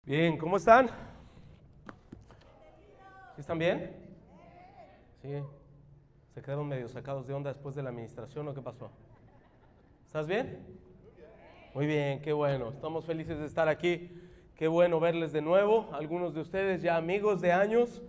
Bien, ¿cómo están? ¿Sí están bien? Sí. ¿Se quedaron medio sacados de onda después de la administración o qué pasó? ¿Estás bien? Muy bien, qué bueno. Estamos felices de estar aquí. Qué bueno verles de nuevo. Algunos de ustedes ya amigos de años.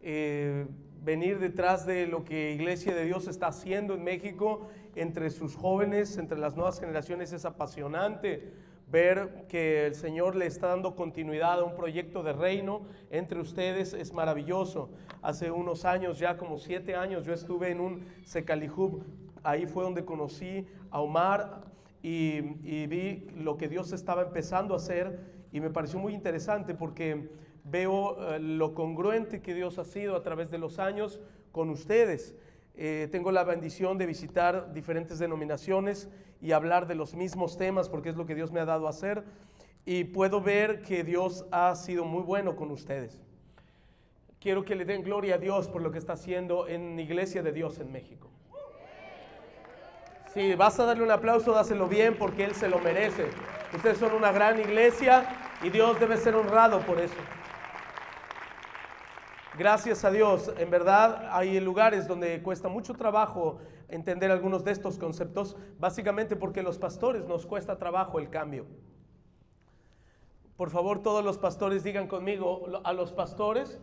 Venir detrás de lo que Iglesia de Dios está haciendo en México, entre sus jóvenes, entre las nuevas generaciones, es apasionante. Ver que el Señor le está dando continuidad a un proyecto de reino entre ustedes es maravilloso. Hace unos años, ya como 7 años, yo estuve en un Secalijub. Ahí fue donde conocí a Omar y vi lo que Dios estaba empezando a hacer, y me pareció muy interesante porque veo lo congruente que Dios ha sido a través de los años con ustedes. Tengo la bendición de visitar diferentes denominaciones y hablar de los mismos temas porque es lo que Dios me ha dado a hacer, y puedo ver que Dios ha sido muy bueno con ustedes. Quiero que le den gloria a Dios por lo que está haciendo en Iglesia de Dios en México. Si vas a darle un aplauso, dáselo bien porque Él se lo merece. Ustedes son una gran iglesia y Dios debe ser honrado por eso. Gracias a Dios. En verdad hay lugares donde cuesta mucho trabajo entender algunos de estos conceptos, básicamente porque los pastores nos cuesta trabajo el cambio. Por favor, todos los pastores digan conmigo, a los pastores,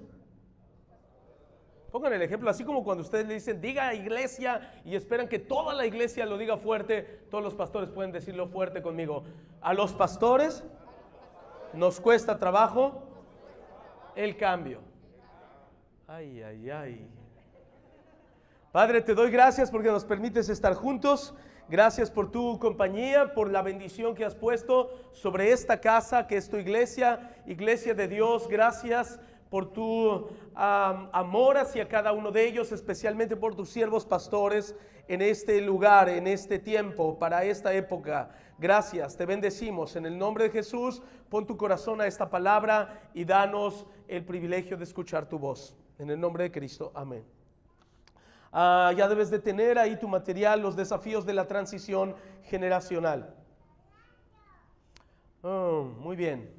pongan el ejemplo, así como cuando ustedes le dicen, diga iglesia, y esperan que toda la iglesia lo diga fuerte, todos los pastores pueden decirlo fuerte conmigo. A los pastores nos cuesta trabajo el cambio. Ay, ay, ay. Padre, te doy gracias porque nos permites estar juntos. Gracias por tu compañía, por la bendición que has puesto sobre esta casa que es tu iglesia, Iglesia de Dios. Gracias por tu amor hacia cada uno de ellos, especialmente por tus siervos pastores en este lugar, en este tiempo, para esta época. Gracias, te bendecimos. En el nombre de Jesús, pon tu corazón a esta palabra y danos el privilegio de escuchar tu voz. En el nombre de Cristo, amén. Ya debes de tener ahí tu material, los desafíos de la transición generacional. Muy bien.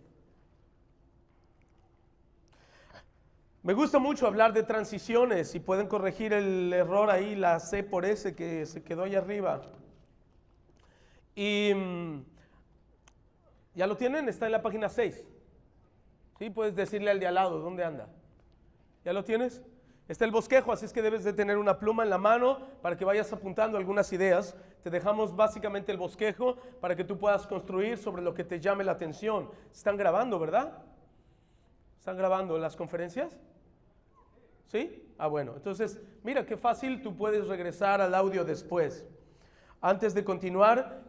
Me gusta mucho hablar de transiciones y pueden corregir el error ahí, la C por S que se quedó ahí arriba. Y ¿ya lo tienen? Está en la página 6. ¿Sí? Puedes decirle al de al lado, ¿dónde anda? ¿Ya lo tienes? Está el bosquejo, así es que debes de tener una pluma en la mano para que vayas apuntando algunas ideas. Te dejamos básicamente el bosquejo para que tú puedas construir sobre lo que te llame la atención. Están grabando, ¿verdad? ¿Están grabando las conferencias? ¿Sí? Bueno, entonces mira qué fácil, tú puedes regresar al audio después. Antes de continuar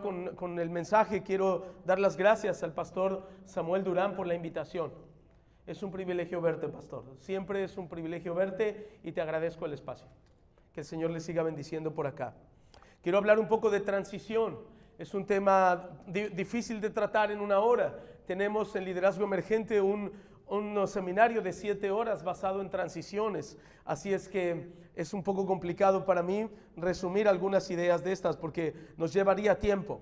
con el mensaje, quiero dar las gracias al pastor Samuel Durán por la invitación. Es un privilegio verte, pastor. Siempre es un privilegio verte y te agradezco el espacio. Que el Señor le siga bendiciendo por acá. Quiero hablar un poco de transición. Es un tema difícil de tratar en una hora. Tenemos en Liderazgo Emergente un seminario de 7 horas basado en transiciones. Así es que es un poco complicado para mí resumir algunas ideas de estas porque nos llevaría tiempo.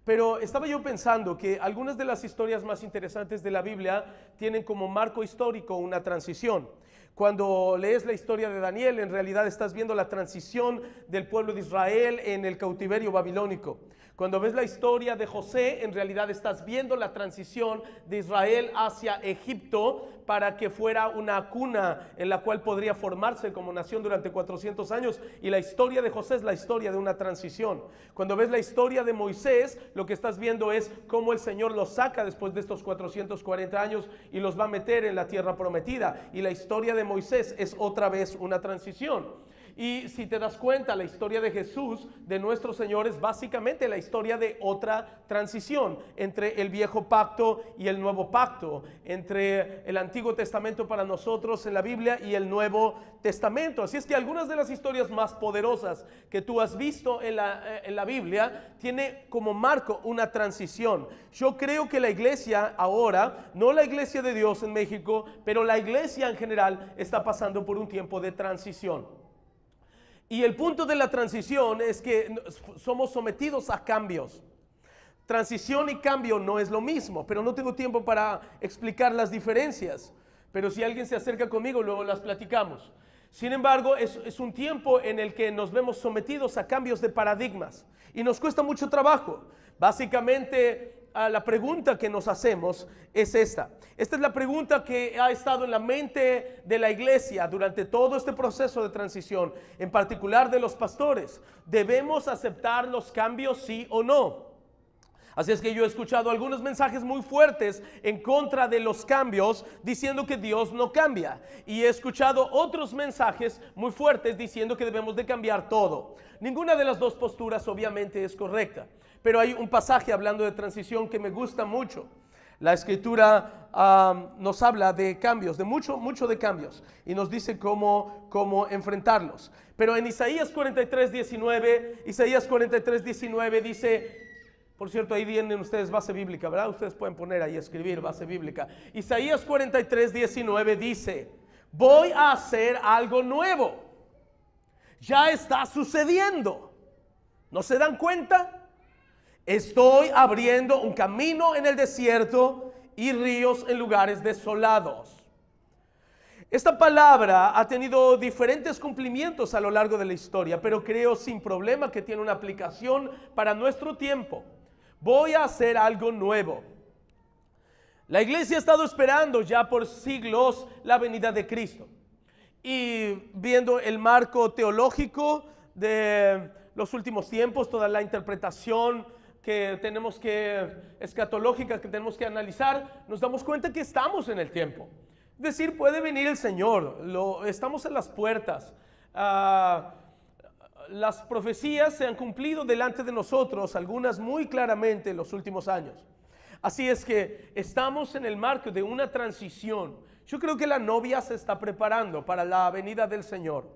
Pero estaba yo pensando que algunas de las historias más interesantes de la Biblia tienen como marco histórico una transición. Cuando lees la historia de Daniel, en realidad estás viendo la transición del pueblo de Israel en el cautiverio babilónico. Cuando ves la historia de José, en realidad estás viendo la transición de Israel hacia Egipto para que fuera una cuna en la cual podría formarse como nación durante 400 años. Y la historia de José es la historia de una transición. Cuando ves la historia de Moisés, lo que estás viendo es cómo el Señor los saca después de estos 440 años y los va a meter en la tierra prometida. Y la historia de Moisés es otra vez una transición. Y si te das cuenta, la historia de Jesús, de nuestro Señor, es básicamente la historia de otra transición entre el viejo pacto y el nuevo pacto, entre el Antiguo Testamento para nosotros en la Biblia y el Nuevo Testamento. Así es que algunas de las historias más poderosas que tú has visto en la Biblia tiene como marco una transición. Yo creo que la iglesia ahora, no la iglesia de Dios en México, pero la iglesia en general está pasando por un tiempo de transición. Y el punto de la transición es que somos sometidos a cambios. Transición y cambio no es lo mismo, pero no tengo tiempo para explicar las diferencias. Pero si alguien se acerca conmigo, luego las platicamos. Sin embargo, es un tiempo en el que nos vemos sometidos a cambios de paradigmas y nos cuesta mucho trabajo. Básicamente, la pregunta que nos hacemos es esta. Esta es la pregunta que ha estado en la mente de la iglesia durante todo este proceso de transición, en particular de los pastores. ¿Debemos aceptar los cambios, sí o no? Así es que yo he escuchado algunos mensajes muy fuertes en contra de los cambios, diciendo que Dios no cambia. Y he escuchado otros mensajes muy fuertes diciendo que debemos de cambiar todo. Ninguna de las dos posturas obviamente es correcta. Pero hay un pasaje hablando de transición que me gusta mucho. La escritura nos habla de cambios, de mucho de cambios. Y nos dice cómo enfrentarlos. Pero en Isaías 43:19 dice... Por cierto, ahí tienen ustedes base bíblica, ¿verdad? Ustedes pueden poner ahí, escribir base bíblica. Isaías 43:19 dice: voy a hacer algo nuevo. Ya está sucediendo. ¿No se dan cuenta? Estoy abriendo un camino en el desierto y ríos en lugares desolados. Esta palabra ha tenido diferentes cumplimientos a lo largo de la historia, pero creo sin problema que tiene una aplicación para nuestro tiempo. Voy a hacer algo nuevo. La iglesia ha estado esperando ya por siglos la venida de Cristo. Y viendo el marco teológico de los últimos tiempos, toda la interpretación escatológica que tenemos que analizar, nos damos cuenta que estamos en el tiempo. Es decir, puede venir el Señor, estamos en las puertas. Las profecías se han cumplido delante de nosotros, algunas muy claramente en los últimos años. Así es que estamos en el marco de una transición. Yo creo que la novia se está preparando para la venida del Señor.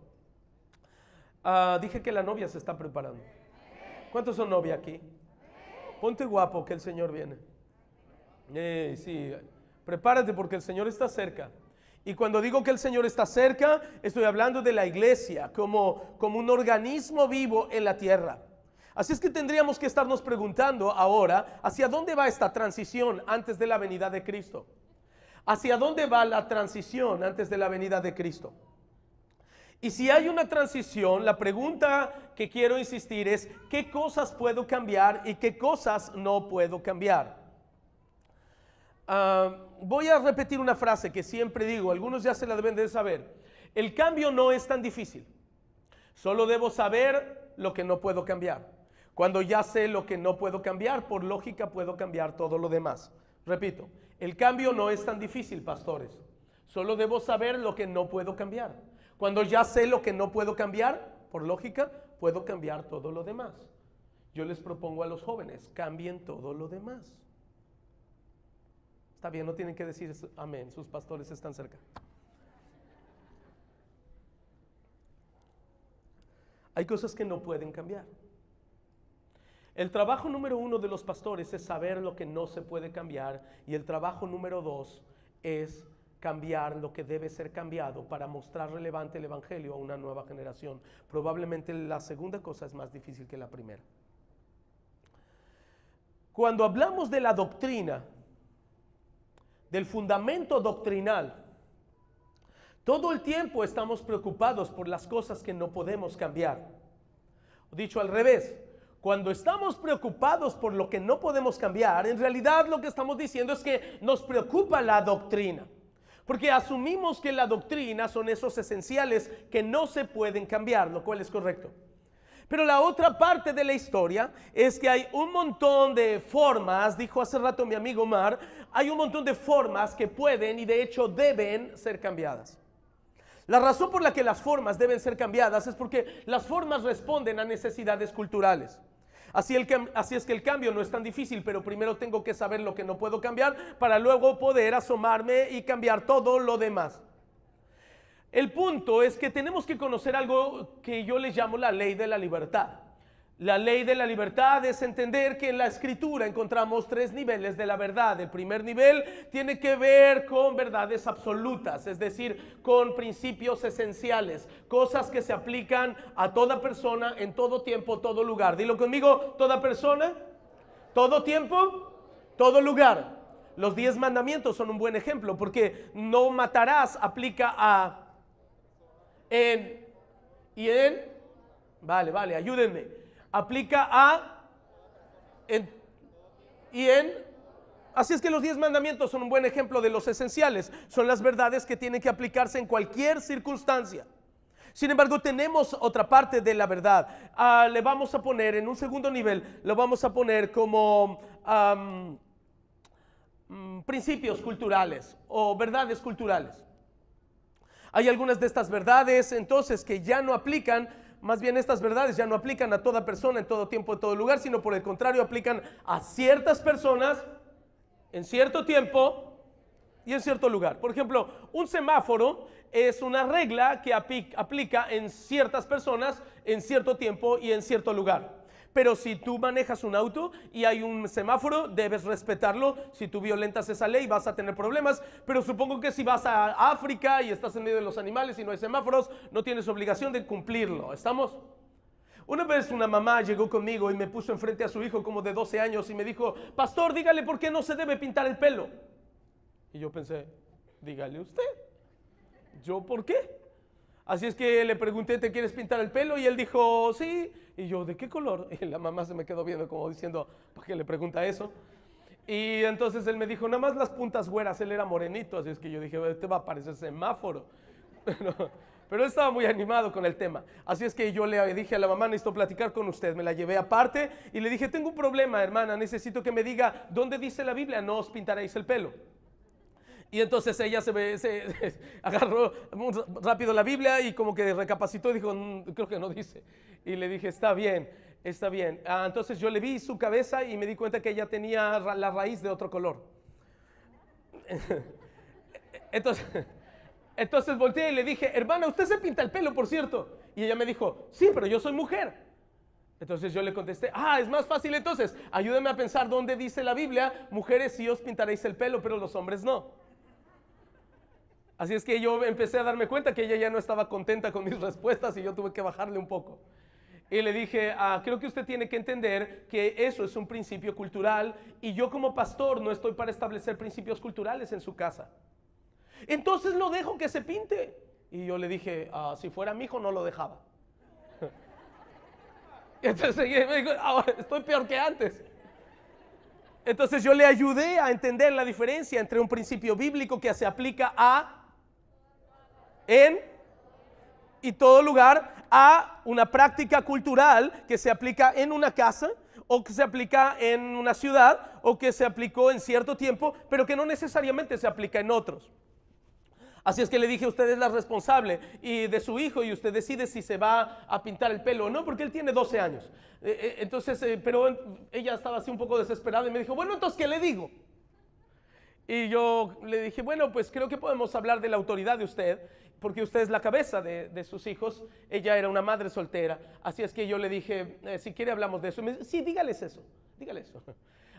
Dije que la novia se está preparando. ¿Cuántos son novia aquí? Ponte guapo que el Señor viene. Sí, prepárate porque el Señor está cerca. Y cuando digo que el Señor está cerca, estoy hablando de la iglesia como un organismo vivo en la tierra. Así es que tendríamos que estarnos preguntando ahora, ¿hacia dónde va esta transición antes de la venida de Cristo? ¿Hacia dónde va la transición antes de la venida de Cristo? Y si hay una transición, la pregunta que quiero insistir es, ¿qué cosas puedo cambiar y qué cosas no puedo cambiar? Voy a repetir una frase que siempre digo, algunos ya se la deben de saber. El cambio no es tan difícil. Solo debo saber lo que no puedo cambiar. Cuando ya sé lo que no puedo cambiar, por lógica puedo cambiar todo lo demás. Repito, el cambio no es tan difícil, pastores. Solo debo saber lo que no puedo cambiar. Cuando ya sé lo que no puedo cambiar, por lógica, puedo cambiar todo lo demás. Yo les propongo a los jóvenes, cambien todo lo demás. Está bien, no tienen que decir amén, sus pastores están cerca. Hay cosas que no pueden cambiar. El trabajo número 1 de los pastores es saber lo que no se puede cambiar, y el trabajo número 2 es cambiar lo que debe ser cambiado para mostrar relevante el evangelio a una nueva generación. Probablemente la segunda cosa es más difícil que la primera. Cuando hablamos de la doctrina, del fundamento doctrinal, todo el tiempo estamos preocupados por las cosas que no podemos cambiar. Dicho al revés, cuando estamos preocupados por lo que no podemos cambiar, en realidad lo que estamos diciendo es que nos preocupa la doctrina, porque asumimos que la doctrina son esos esenciales que no se pueden cambiar, lo cual es correcto. Pero la otra parte de la historia es que hay un montón de formas, dijo hace rato mi amigo Omar, hay un montón de formas que pueden y de hecho deben ser cambiadas. La razón por la que las formas deben ser cambiadas es porque las formas responden a necesidades culturales. Así es que el cambio no es tan difícil, pero primero tengo que saber lo que no puedo cambiar para luego poder asomarme y cambiar todo lo demás. El punto es que tenemos que conocer algo que yo les llamo la ley de la libertad. La ley de la libertad es entender que en la escritura encontramos 3 niveles de la verdad. El primer nivel tiene que ver con verdades absolutas, es decir, con principios esenciales, cosas que se aplican a toda persona en todo tiempo, todo lugar. Dilo conmigo, toda persona, todo tiempo, todo lugar. Los 10 mandamientos son un buen ejemplo, porque no matarás aplica a, en y en. Vale, ayúdenme. Aplica a, en y en. Así es que los 10 mandamientos son un buen ejemplo de los esenciales. Son las verdades que tienen que aplicarse en cualquier circunstancia. Sin embargo, tenemos otra parte de la verdad. Le vamos a poner en un segundo nivel, lo vamos a poner como principios culturales o verdades culturales. Hay algunas de estas verdades entonces que ya no aplican, más bien estas verdades ya no aplican a toda persona en todo tiempo, en todo lugar, sino por el contrario aplican a ciertas personas en cierto tiempo y en cierto lugar. Por ejemplo, un semáforo es una regla que aplica en ciertas personas en cierto tiempo y en cierto lugar. Pero si tú manejas un auto y hay un semáforo, debes respetarlo. Si tú violentas esa ley vas a tener problemas, pero supongo que si vas a África y estás en medio de los animales y no hay semáforos, no tienes obligación de cumplirlo. ¿Estamos? Una vez una mamá llegó conmigo y me puso enfrente a su hijo como de 12 años y me dijo: pastor, dígale por qué no se debe pintar el pelo. Y yo pensé, dígale usted. ¿Yo por qué? Así es que le pregunté, ¿te quieres pintar el pelo? Y él dijo, sí. Y yo, ¿de qué color? Y la mamá se me quedó viendo como diciendo, ¿para qué le pregunta eso? Y entonces él me dijo, nada más las puntas güeras. Él era morenito, así es que yo dije, este va a parecer semáforo. Pero él estaba muy animado con el tema. Así es que yo le dije a la mamá, necesito platicar con usted. Me la llevé aparte y le dije, tengo un problema, hermana, necesito que me diga dónde dice la Biblia, no os pintaréis el pelo. Y entonces ella se agarró rápido la Biblia y como que recapacitó y dijo, creo que no dice. Y le dije, está bien, está bien. Entonces yo le vi su cabeza y me di cuenta que ella tenía la raíz de otro color. Entonces volteé y le dije, hermana, usted se pinta el pelo, por cierto. Y ella me dijo, sí, pero yo soy mujer. Entonces yo le contesté, es más fácil entonces, ayúdeme a pensar dónde dice la Biblia, mujeres sí os pintaréis el pelo, pero los hombres no. Así es que yo empecé a darme cuenta que ella ya no estaba contenta con mis respuestas y yo tuve que bajarle un poco. Y le dije, creo que usted tiene que entender que eso es un principio cultural y yo como pastor no estoy para establecer principios culturales en su casa. Entonces lo dejo que se pinte. Y yo le dije, si fuera mi hijo no lo dejaba. Y entonces me dijo, ahora estoy peor que antes. Entonces yo le ayudé a entender la diferencia entre un principio bíblico que se aplica a, en y todo lugar, a una práctica cultural que se aplica en una casa o que se aplica en una ciudad o que se aplicó en cierto tiempo, pero que no necesariamente se aplica en otros. Así es que le dije, usted es la responsable y de su hijo y usted decide si se va a pintar el pelo o no, porque él tiene 12 años. Entonces, pero ella estaba así un poco desesperada y me dijo, bueno, entonces, ¿qué le digo? Y yo le dije, bueno, pues creo que podemos hablar de la autoridad de usted, porque usted es la cabeza de sus hijos. Ella era una madre soltera, así es que yo le dije, si quiere hablamos de eso. Y me dice, sí, dígales eso, dígale eso.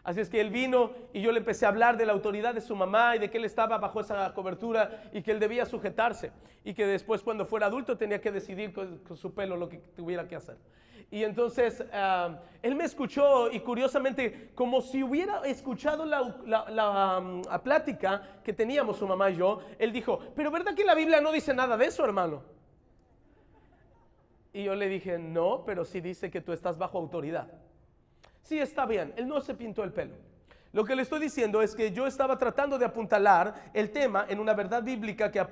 Así es que él vino y yo le empecé a hablar de la autoridad de su mamá y de que él estaba bajo esa cobertura y que él debía sujetarse y que después cuando fuera adulto tenía que decidir con su pelo lo que tuviera que hacer. Y entonces él me escuchó y curiosamente como si hubiera escuchado la plática que teníamos su mamá y yo, él dijo, pero ¿verdad que la Biblia no dice nada de eso, hermano? Y yo le dije, no, pero sí dice que tú estás bajo autoridad. Sí, está bien, él no se pintó el pelo. Lo que le estoy diciendo es que yo estaba tratando de apuntalar el tema en una verdad bíblica que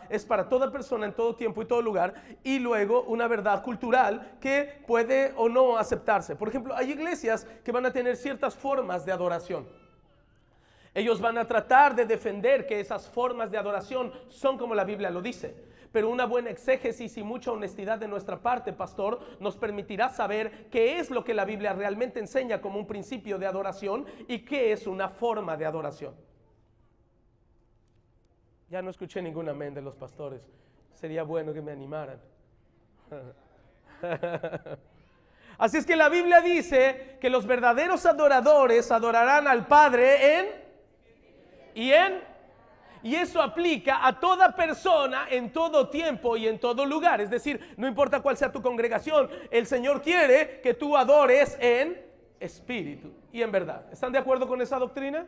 es para toda persona en todo tiempo y todo lugar, y luego una verdad cultural que puede o no aceptarse. Por ejemplo, hay iglesias que van a tener ciertas formas de adoración. Ellos van a tratar de defender que esas formas de adoración son como la Biblia lo dice. Pero una buena exégesis y mucha honestidad de nuestra parte, pastor, nos permitirá saber qué es lo que la Biblia realmente enseña como un principio de adoración y qué es una forma de adoración. Ya no escuché ningún amén de los pastores. Sería bueno que me animaran. Así es que la Biblia dice que los verdaderos adoradores adorarán al Padre y eso aplica a toda persona en todo tiempo y en todo lugar. Es decir, no importa cuál sea tu congregación, el Señor quiere que tú adores en espíritu y en verdad. ¿Están de acuerdo con esa doctrina?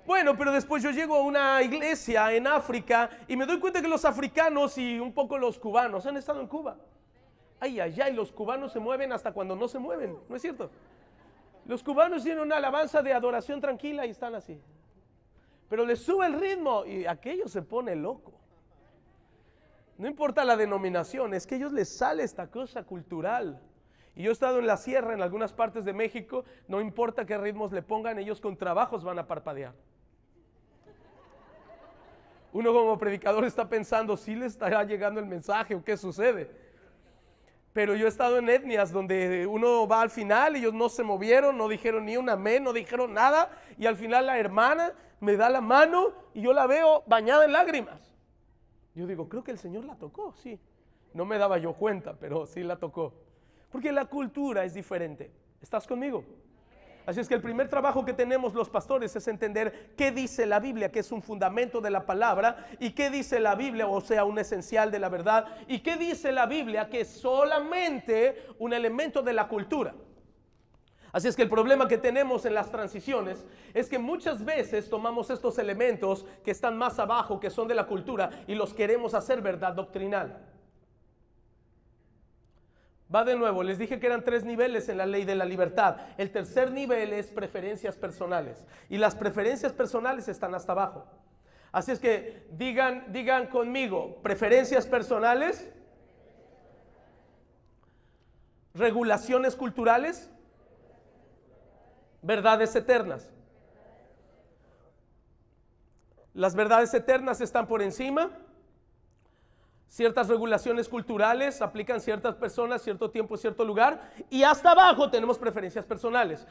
Bueno, pero después yo llego a una iglesia en África y me doy cuenta que los africanos y un poco los cubanos han estado en Cuba. Ay, ay, ay, los cubanos se mueven hasta cuando no se mueven, ¿no es cierto? Los cubanos tienen una alabanza de adoración tranquila y están así. Pero les sube el ritmo y aquello se pone loco. No importa la denominación, es que a ellos les sale esta cosa cultural. Y yo he estado en la sierra, en algunas partes de México, no importa qué ritmos le pongan, ellos con trabajos van a parpadear. Uno como predicador está pensando, ¿sí le estará llegando el mensaje o qué sucede? Pero yo he estado en etnias donde uno va al final, ellos no se movieron, no dijeron ni un amén, no dijeron nada, y al final la hermana me da la mano y yo la veo bañada en lágrimas. Yo digo, creo que el Señor la tocó, sí. No me daba yo cuenta, pero sí la tocó. Porque la cultura es diferente. ¿Estás conmigo? Así es que el primer trabajo que tenemos los pastores es entender qué dice la Biblia, que es un fundamento de la palabra, y qué dice la Biblia, o sea, un esencial de la verdad, y qué dice la Biblia, que es solamente un elemento de la cultura. Así es que el problema que tenemos en las transiciones es que muchas veces tomamos estos elementos que están más abajo, que son de la cultura, y los queremos hacer verdad doctrinal. Va de nuevo, les dije que eran 3 niveles en la ley de la libertad. El tercer nivel es preferencias personales. Y las preferencias personales están hasta abajo. Así es que digan conmigo, preferencias personales, regulaciones culturales, verdades eternas. Las verdades eternas están por encima. Ciertas regulaciones culturales aplican ciertas personas, cierto tiempo, cierto lugar. Y hasta abajo tenemos preferencias personales.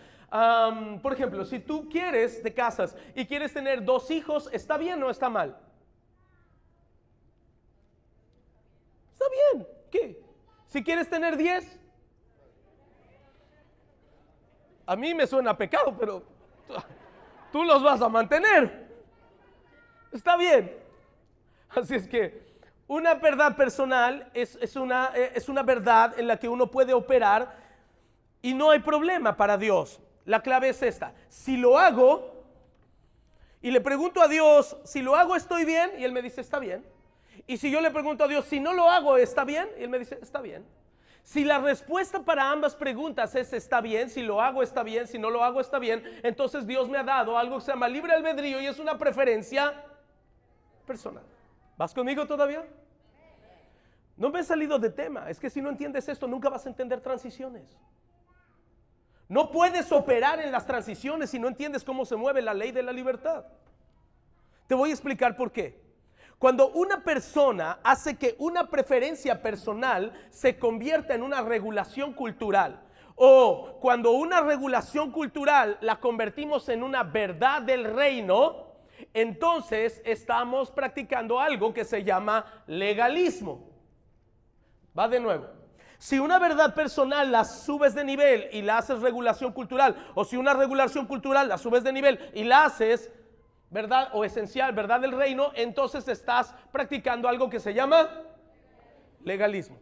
Por ejemplo, si tú te casas y quieres tener 2 hijos, ¿está bien o está mal? Está bien. ¿Qué? Si quieres tener 10, a mí me suena a pecado, pero tú los vas a mantener. Está bien. Así es que una verdad personal es una verdad en la que uno puede operar y no hay problema para Dios. La clave es esta: si lo hago y le pregunto a Dios, si lo hago estoy bien, y Él me dice está bien. Y si yo le pregunto a Dios, si no lo hago está bien, y Él me dice está bien. Si la respuesta para ambas preguntas es está bien, si lo hago está bien, si no lo hago está bien, entonces Dios me ha dado algo que se llama libre albedrío y es una preferencia personal. ¿Vas conmigo todavía? No me he salido de tema. Es que si no entiendes esto, nunca vas a entender transiciones. No puedes operar en las transiciones si no entiendes cómo se mueve la ley de la libertad. Te voy a explicar por qué. Cuando una persona hace que una preferencia personal se convierta en una regulación cultural, o cuando una regulación cultural la convertimos en una verdad del reino, entonces estamos practicando algo que se llama legalismo. Va de nuevo. Si una verdad personal la subes de nivel y la haces regulación cultural, o si una regulación cultural la subes de nivel y la haces verdad o esencial, verdad del reino, entonces estás practicando algo que se llama legalismo.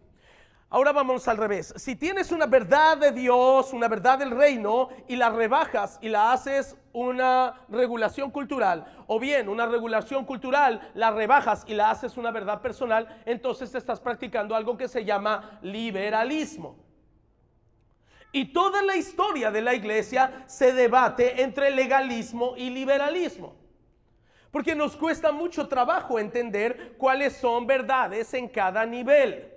Ahora vamos al revés. Si tienes una verdad de Dios, una verdad del reino, y la rebajas y la haces una regulación cultural, o bien una regulación cultural la rebajas y la haces una verdad personal, entonces estás practicando algo que se llama liberalismo. Y toda la historia de la iglesia se debate entre legalismo y liberalismo, porque nos cuesta mucho trabajo entender cuáles son verdades en cada nivel.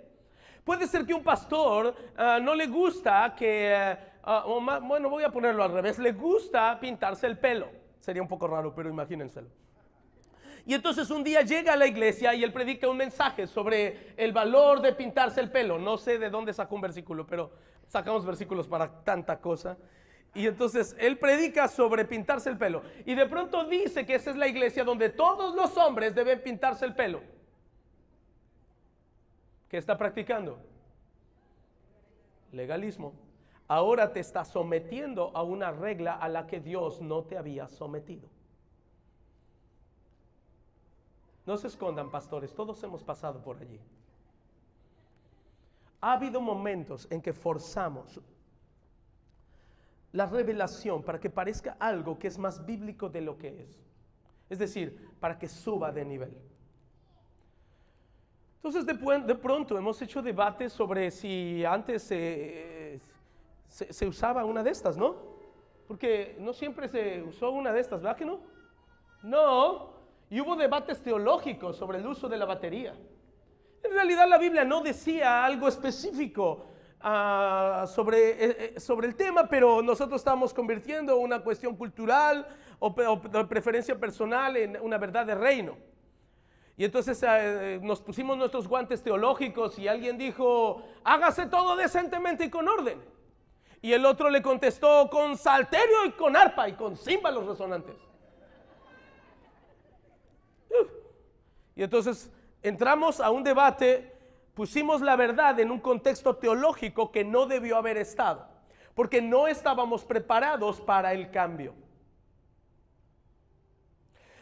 Puede ser que un pastor no le gusta que, bueno, voy a ponerlo al revés, le gusta pintarse el pelo. Sería un poco raro, pero imagínenselo. Y entonces un día llega a la iglesia y él predica un mensaje sobre el valor de pintarse el pelo. No sé de dónde sacó un versículo, pero sacamos versículos para tanta cosa. Y entonces él predica sobre pintarse el pelo. Y de pronto dice que esa es la iglesia donde todos los hombres deben pintarse el pelo. ¿Qué está practicando? Legalismo. Ahora te está sometiendo a una regla a la que Dios no te había sometido. No se escondan, pastores, todos hemos pasado por allí. Ha habido momentos en que forzamos la revelación para que parezca algo que es más bíblico de lo que es. Es decir, para que suba de nivel. Entonces de pronto hemos hecho debates sobre si antes se usaba una de estas, ¿no? Porque no siempre se usó una de estas, ¿verdad que no? No, y hubo debates teológicos sobre el uso de la batería. En realidad la Biblia no decía algo específico sobre el tema, pero nosotros estamos convirtiendo una cuestión cultural o de preferencia personal en una verdad de reino. Y entonces nos pusimos nuestros guantes teológicos y alguien dijo, hágase todo decentemente y con orden. Y el otro le contestó con salterio y con arpa y con címbalos resonantes. Y entonces entramos a un debate, pusimos la verdad en un contexto teológico que no debió haber estado, porque no estábamos preparados para el cambio.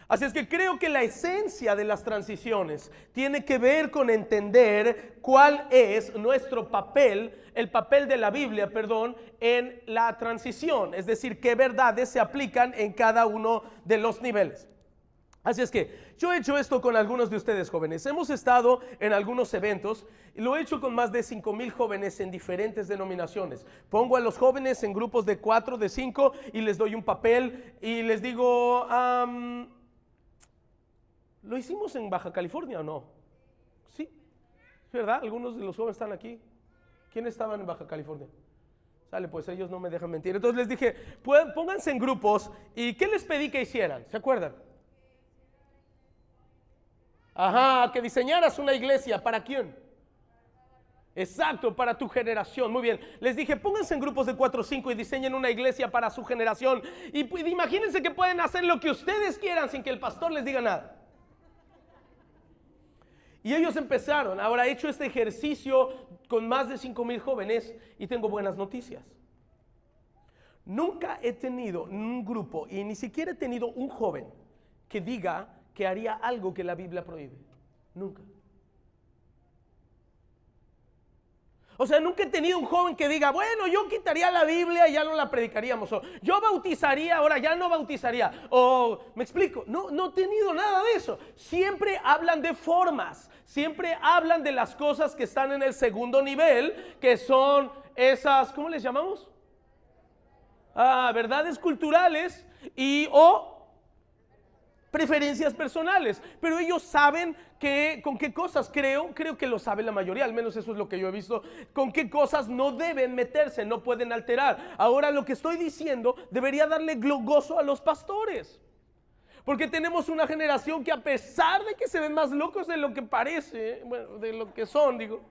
Así es que creo que la esencia de las transiciones tiene que ver con entender cuál es nuestro papel, el papel de la Biblia, en la transición. Es decir, qué verdades se aplican en cada uno de los niveles. Así es que yo he hecho esto con algunos de ustedes jóvenes. Hemos estado en algunos eventos y lo he hecho con más de 5,000 jóvenes en diferentes denominaciones. Pongo a los jóvenes en grupos de 4, de 5 y les doy un papel y les digo... ¿Lo hicimos en Baja California o no? Sí, ¿verdad? Algunos de los jóvenes están aquí. ¿Quiénes estaban en Baja California? Sale, pues ellos no me dejan mentir. Entonces les dije, pónganse en grupos. ¿Y qué les pedí que hicieran? ¿Se acuerdan? Ajá, que diseñaras una iglesia. ¿Para quién? Exacto, para tu generación. Muy bien. Les dije, pónganse en grupos de 4 o 5 y diseñen una iglesia para su generación. Y imagínense que pueden hacer lo que ustedes quieran sin que el pastor les diga nada. Y ellos empezaron. Ahora he hecho este ejercicio con más de 5,000 jóvenes y tengo buenas noticias. Nunca he tenido un grupo y ni siquiera he tenido un joven que diga que haría algo que la Biblia prohíbe. Nunca. O sea, nunca he tenido un joven que diga, bueno, yo quitaría la Biblia y ya no la predicaríamos. O yo bautizaría, ahora ya no bautizaría. O, ¿me explico? No he tenido nada de eso. Siempre hablan de formas. Siempre hablan de las cosas que están en el segundo nivel, que son esas, ¿cómo les llamamos? Verdades culturales o preferencias personales, pero ellos saben con qué cosas, creo que lo sabe la mayoría, al menos eso es lo que yo he visto, con qué cosas no deben meterse, no pueden alterar. Ahora lo que estoy diciendo debería darle gozo a los pastores, porque tenemos una generación que a pesar de que se ven más locos de lo que parece, bueno, de lo que son, digo,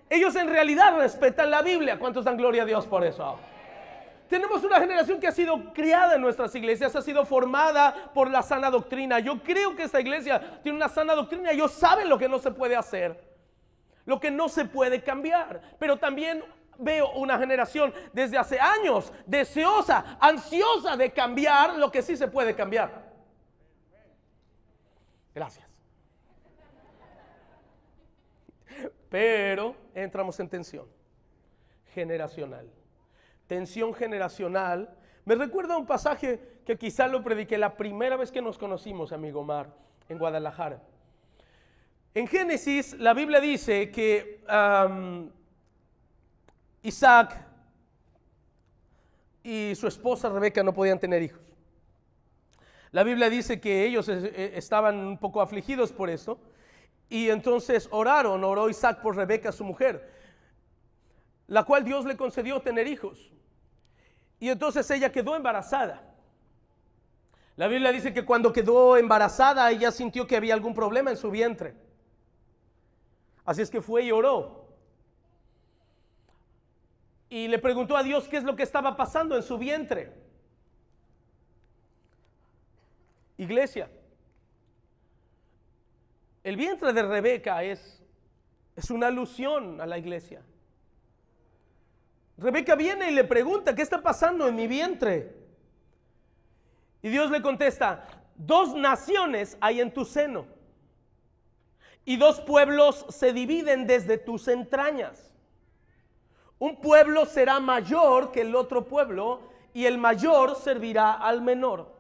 ellos en realidad respetan la Biblia. ¿Cuántos dan gloria a Dios por eso? Tenemos una generación que ha sido criada en nuestras iglesias, ha sido formada por la sana doctrina. Yo creo que esta iglesia tiene una sana doctrina. Ellos saben lo que no se puede hacer, lo que no se puede cambiar. Pero también veo una generación desde hace años deseosa, ansiosa de cambiar lo que sí se puede cambiar. Gracias. Pero entramos en tensión generacional. Tensión generacional. Me recuerda un pasaje que quizá lo prediqué la primera vez que nos conocimos, amigo Omar, en Guadalajara. En Génesis, la Biblia dice que Isaac y su esposa Rebeca no podían tener hijos. La Biblia dice que ellos estaban un poco afligidos por esto, y entonces oró Isaac por Rebeca, su mujer, la cual Dios le concedió tener hijos. Y entonces ella quedó embarazada. La Biblia dice que cuando quedó embarazada, ella sintió que había algún problema en su vientre. Así es que fue y oró. Y le preguntó a Dios qué es lo que estaba pasando en su vientre. Iglesia, el vientre de Rebeca es una alusión a la iglesia. Rebeca viene y le pregunta, ¿qué está pasando en mi vientre? Y Dios le contesta, 2 naciones hay en tu seno, y 2 pueblos se dividen desde tus entrañas. Un pueblo será mayor que el otro pueblo, y el mayor servirá al menor.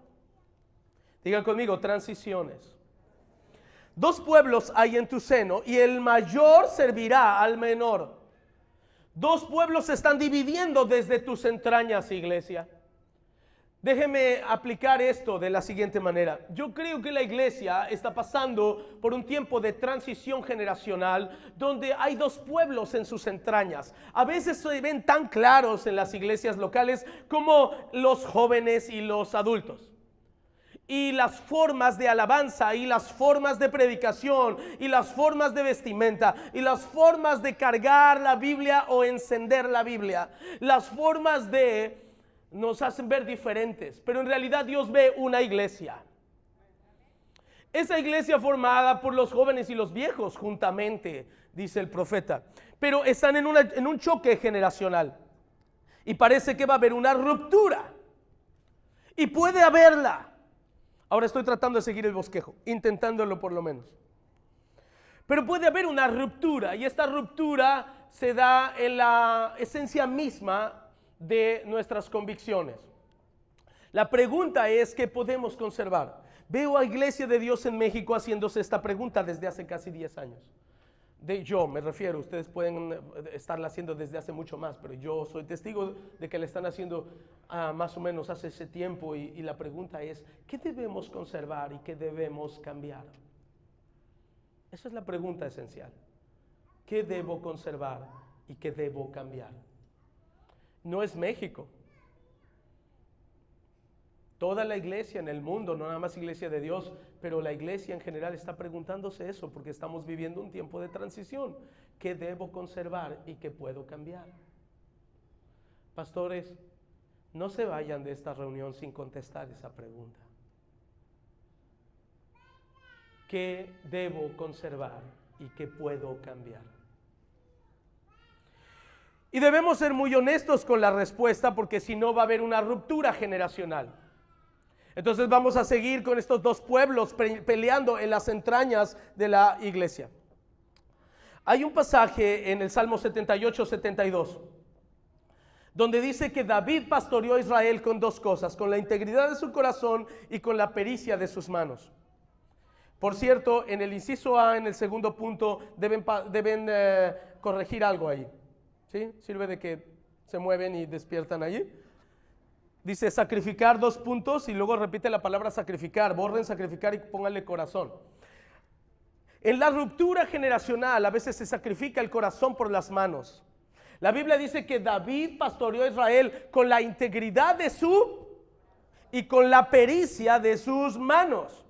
Digan conmigo, transiciones. Dos pueblos hay en tu seno y el mayor servirá al menor. Dos pueblos se están dividiendo desde tus entrañas, iglesia. Déjeme aplicar esto de la siguiente manera. Yo creo que la iglesia está pasando por un tiempo de transición generacional donde hay dos pueblos en sus entrañas. A veces se ven tan claros en las iglesias locales como los jóvenes y los adultos. Y las formas de alabanza y las formas de predicación y las formas de vestimenta y las formas de cargar la Biblia o encender la Biblia, las formas de nos hacen ver diferentes, pero en realidad Dios ve una iglesia. Esa iglesia formada por los jóvenes y los viejos juntamente, dice el profeta, pero están en un choque generacional y parece que va a haber una ruptura y puede haberla. Ahora estoy tratando de seguir el bosquejo, intentándolo por lo menos. Pero puede haber una ruptura y esta ruptura se da en la esencia misma de nuestras convicciones. La pregunta es, ¿qué podemos conservar? Veo a Iglesia de Dios en México haciéndose esta pregunta desde hace casi 10 años. Yo me refiero, ustedes pueden estarla haciendo desde hace mucho más, pero yo soy testigo de que la están haciendo más o menos hace ese tiempo y la pregunta es, ¿qué debemos conservar y qué debemos cambiar? Esa es la pregunta esencial. ¿Qué debo conservar y qué debo cambiar? No es México. Toda la iglesia en el mundo, no nada más Iglesia de Dios, pero la iglesia en general está preguntándose eso porque estamos viviendo un tiempo de transición. ¿Qué debo conservar y qué puedo cambiar? Pastores, no se vayan de esta reunión sin contestar esa pregunta. ¿Qué debo conservar y qué puedo cambiar? Y debemos ser muy honestos con la respuesta porque si no va a haber una ruptura generacional. Entonces vamos a seguir con estos dos pueblos peleando en las entrañas de la iglesia. Hay un pasaje en el Salmo 78-72 donde dice que David pastoreó a Israel con dos cosas, con la integridad de su corazón y con la pericia de sus manos. Por cierto, en el inciso A, en el segundo punto, deben corregir algo ahí. ¿Sí? Sirve de que se mueven y despiertan allí. Dice sacrificar 2 puntos y luego repite la palabra sacrificar. Borren sacrificar y pónganle corazón. En la ruptura generacional a veces se sacrifica el corazón por las manos. La Biblia dice que David pastoreó a Israel con la integridad de su y con la pericia de sus manos.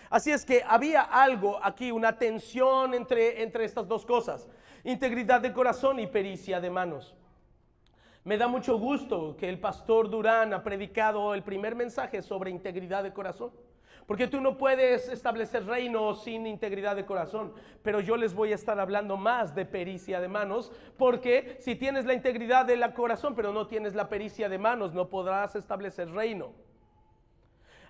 Así es que había algo aquí, una tensión entre estas dos cosas. Integridad de corazón y pericia de manos. Me da mucho gusto que el pastor Durán ha predicado el primer mensaje sobre integridad de corazón. Porque tú no puedes establecer reino sin integridad de corazón. Pero yo les voy a estar hablando más de pericia de manos. Porque si tienes la integridad del corazón pero no tienes la pericia de manos, no podrás establecer reino.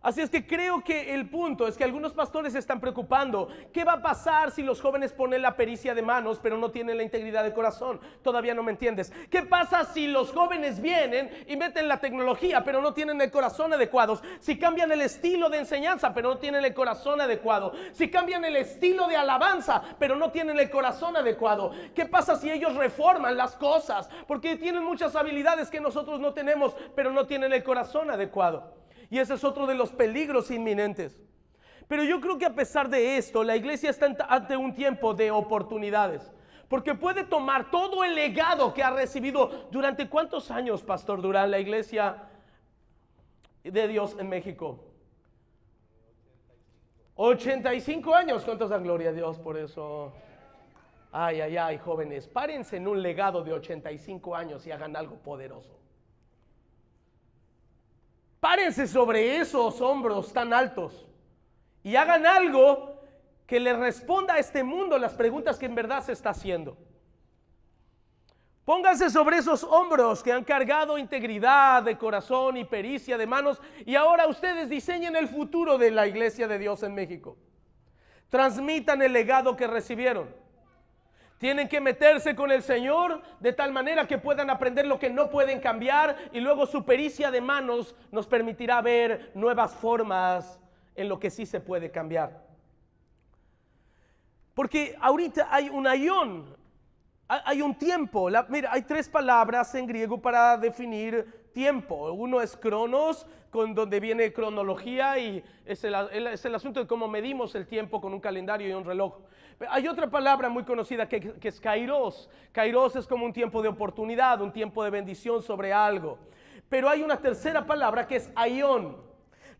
Así es que creo que el punto es que algunos pastores se están preocupando. ¿Qué va a pasar si los jóvenes ponen la pericia de manos pero no tienen la integridad de corazón? Todavía no me entiendes. ¿Qué pasa si los jóvenes vienen y meten la tecnología pero no tienen el corazón adecuado? Si cambian el estilo de enseñanza pero no tienen el corazón adecuado. Si cambian el estilo de alabanza pero no tienen el corazón adecuado. ¿Qué pasa si ellos reforman las cosas? Porque tienen muchas habilidades que nosotros no tenemos pero no tienen el corazón adecuado. Y ese es otro de los peligros inminentes. Pero yo creo que a pesar de esto, la iglesia está ante un tiempo de oportunidades. Porque puede tomar todo el legado que ha recibido durante ¿cuántos años, Pastor Durán, la iglesia de Dios en México? 85 años. ¿Cuántos dan gloria a Dios por eso? Ay, ay, ay, jóvenes, párense en un legado de 85 años y hagan algo poderoso. Párense sobre esos hombros tan altos y hagan algo que le responda a este mundo las preguntas que en verdad se está haciendo. Pónganse sobre esos hombros que han cargado integridad de corazón y pericia de manos y ahora ustedes diseñen el futuro de la Iglesia de Dios en México. Transmitan el legado que recibieron. Tienen que meterse con el Señor de tal manera que puedan aprender lo que no pueden cambiar, y luego su pericia de manos nos permitirá ver nuevas formas en lo que sí se puede cambiar. Porque ahorita hay un aión, hay un tiempo. Mira, hay 3 palabras en griego para definir tiempo. Uno es cronos, con donde viene cronología, y es el asunto de cómo medimos el tiempo con un calendario y un reloj. Hay otra palabra muy conocida que es kairos. Kairos es como un tiempo de oportunidad, un tiempo de bendición sobre algo. Pero hay una tercera palabra que es aión.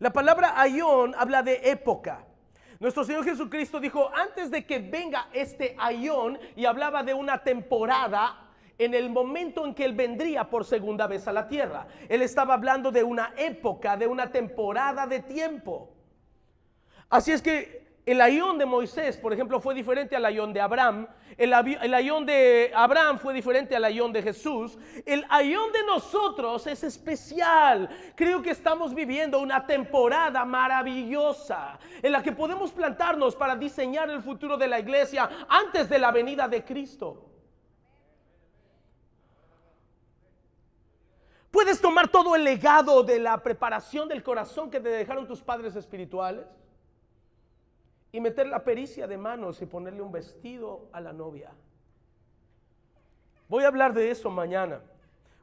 La palabra aión habla de época. Nuestro Señor Jesucristo dijo, antes de que venga este aión, y hablaba de una temporada en el momento en que Él vendría por segunda vez a la tierra. Él estaba hablando de una época, de una temporada de tiempo. Así es que el aión de Moisés, por ejemplo, fue diferente al aión de Abraham. El aión de Abraham fue diferente al aión de Jesús. El aión de nosotros es especial. Creo que estamos viviendo una temporada maravillosa en la que podemos plantarnos para diseñar el futuro de la iglesia antes de la venida de Cristo. Puedes tomar todo el legado de la preparación del corazón que te dejaron tus padres espirituales y meter la pericia de manos y ponerle un vestido a la novia. Voy a hablar de eso mañana.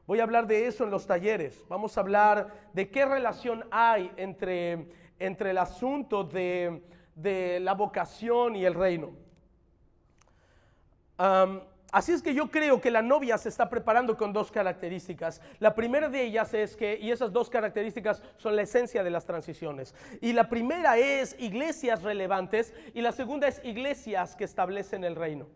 Voy a hablar de eso en los talleres. Vamos a hablar de qué relación hay entre el asunto de la vocación y el reino. Así es que yo creo que la novia se está preparando con 2 características. La primera de ellas es que, y esas 2 características son la esencia de las transiciones. Y la primera es iglesias relevantes, y la segunda es iglesias que establecen el reino.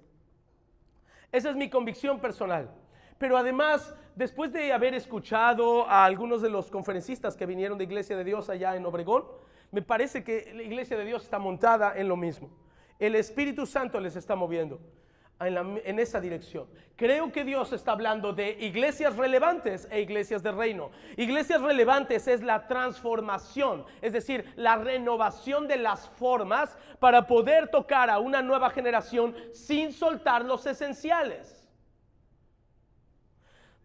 Esa es mi convicción personal. Pero además, después de haber escuchado a algunos de los conferencistas que vinieron de Iglesia de Dios allá en Obregón, me parece que la Iglesia de Dios está montada en lo mismo. El Espíritu Santo les está moviendo en esa dirección. Creo que Dios está hablando de iglesias relevantes e iglesias de reino. Iglesias relevantes es la transformación, es decir, la renovación de las formas para poder tocar a una nueva generación sin soltar los esenciales.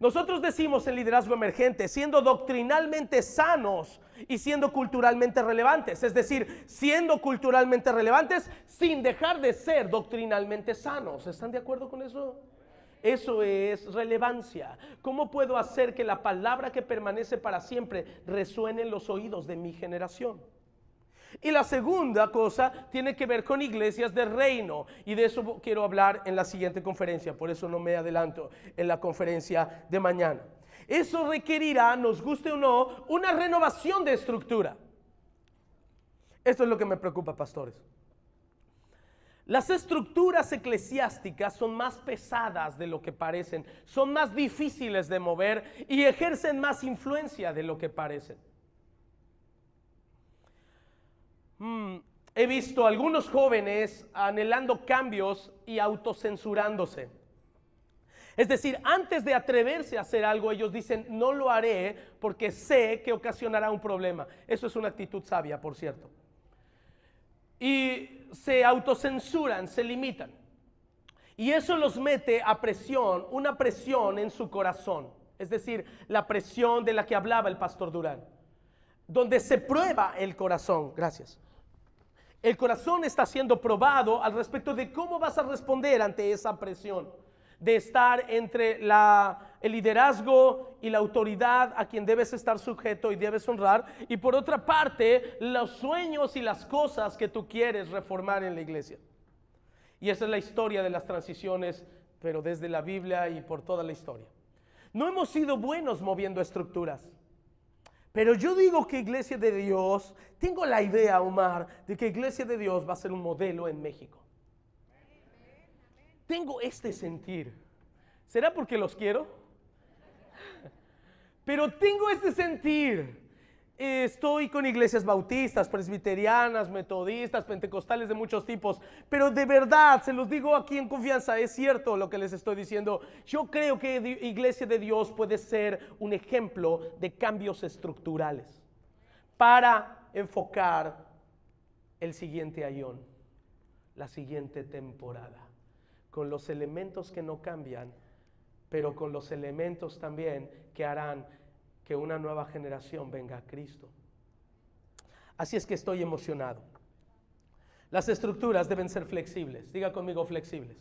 Nosotros decimos en liderazgo emergente, siendo doctrinalmente sanos y siendo culturalmente relevantes, es decir, siendo culturalmente relevantes sin dejar de ser doctrinalmente sanos. ¿Están de acuerdo con eso? Eso es relevancia. ¿Cómo puedo hacer que la palabra que permanece para siempre resuene en los oídos de mi generación? Y la segunda cosa tiene que ver con iglesias de reino, y de eso quiero hablar en la siguiente conferencia, por eso no me adelanto en la conferencia de mañana. Eso requerirá, nos guste o no, una renovación de estructura. Esto es lo que me preocupa, pastores. Las estructuras eclesiásticas son más pesadas de lo que parecen, son más difíciles de mover y ejercen más influencia de lo que parecen. He visto a algunos jóvenes anhelando cambios y autocensurándose. Es decir, antes de atreverse a hacer algo, ellos dicen, no lo haré porque sé que ocasionará un problema. Eso es una actitud sabia, por cierto. Y se autocensuran, se limitan. Y eso los mete a presión, una presión en su corazón. Es decir, la presión de la que hablaba el pastor Durán, donde se prueba el corazón. Gracias. El corazón está siendo probado al respecto de cómo vas a responder ante esa presión de estar entre el liderazgo y la autoridad a quien debes estar sujeto y debes honrar, y por otra parte los sueños y las cosas que tú quieres reformar en la iglesia. Y esa es la historia de las transiciones, pero desde la Biblia y por toda la historia. No hemos sido buenos moviendo estructuras. Pero yo digo que Iglesia de Dios, tengo la idea, Omar, de que Iglesia de Dios va a ser un modelo en México. Tengo este sentir. ¿Será porque los quiero? Pero tengo este sentir. Estoy con iglesias bautistas, presbiterianas, metodistas, pentecostales de muchos tipos, pero de verdad, se los digo aquí en confianza, es cierto lo que les estoy diciendo. Yo creo que Iglesia de Dios puede ser un ejemplo de cambios estructurales para enfocar el siguiente aión, la siguiente temporada. con los elementos que no cambian, pero con los elementos también que harán que una nueva generación venga a Cristo. Así es que estoy emocionado. Las estructuras deben ser flexibles. Diga conmigo, flexibles.